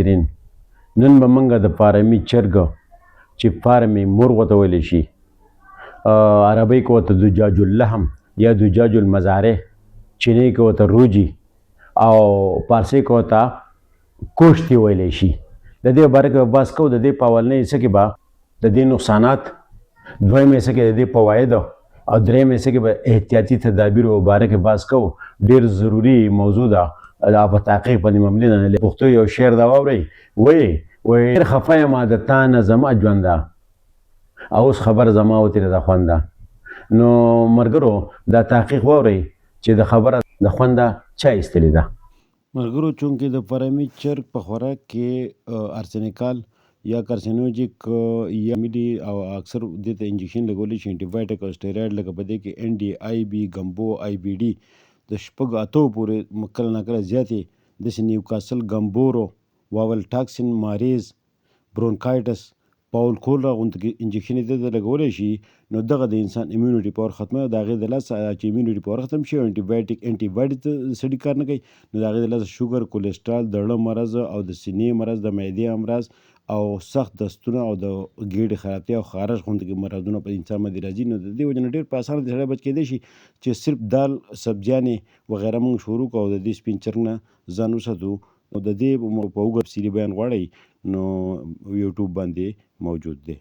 ناظرین، نن به موږ د فارمي چرګ چې فارمي مرغ ورته ویلی شي، عربۍ کې ورته دجاج اللحم یا دجاج المزارع، چینۍ کې ورته روجي او فارسي کې ورته کوشتې ویلی شي. د دې باره کې به بحث کوو. د دې په اولنۍ حصه کې به د دې نقصانات، دویمه حصه کې د دې فواید او درېیمه حصه کې به احتیاطي تدابیرو باره کې بحث کوو. ډېر ضروري موضوع ده او په تحقیق باندې مبني ده. پښتو یو شعر ده واورئ، وایي ډېر خفه یم د تا نه زما ژونده، او اوس خبر زما وتېرېده خونده. نو ملګرو دا تحقیق واورئ چې د خبره د خونده چا ایستلې ده. ملګرو چونکې د فارمي چرګ په خوراک کې ارسنیکال یا کارسینوجیک یا میډي او اکثر دې ته انجکشن لګولی شي، انټي بایوټیک او سټیراید، لکه په دې کې ان ډي، آی بي، ګمبو، آی بي ډي د شپږو اتو پورې کله ناکله زیاتې داسې نیوکاسل، ګمبورو، واول ټاکسین، ماریز، برونکایټس، پاول کولرا غوندې انجکشن یې دې ته لګولی شي. نو دغه د انسان امیونټي پاور ختموي او د هغې د لاسه چې امیونټي پاور ختم شي او انټي باډي ته سړي کار نه کوي، نو د هغې د لاسه شوګر، کولیسټرال، د زړه مرض او د سینې مرض، د معدې امراض او سخت دستونه او د ګېډې خرابتیا او خارش غوندې مرضونه په انسان باندې راځي. نو د دې وجې نه ډېر په اسانه د سړی بچ کېدی شي چې صرف دال، سبزیانې وغیره موږ شروع کړو او د دې سپین چرګ نه ځان وساتو. نو د دې په اوږده تفصیلي بیان غواړئ نو یوټیوب باندې موجود دی.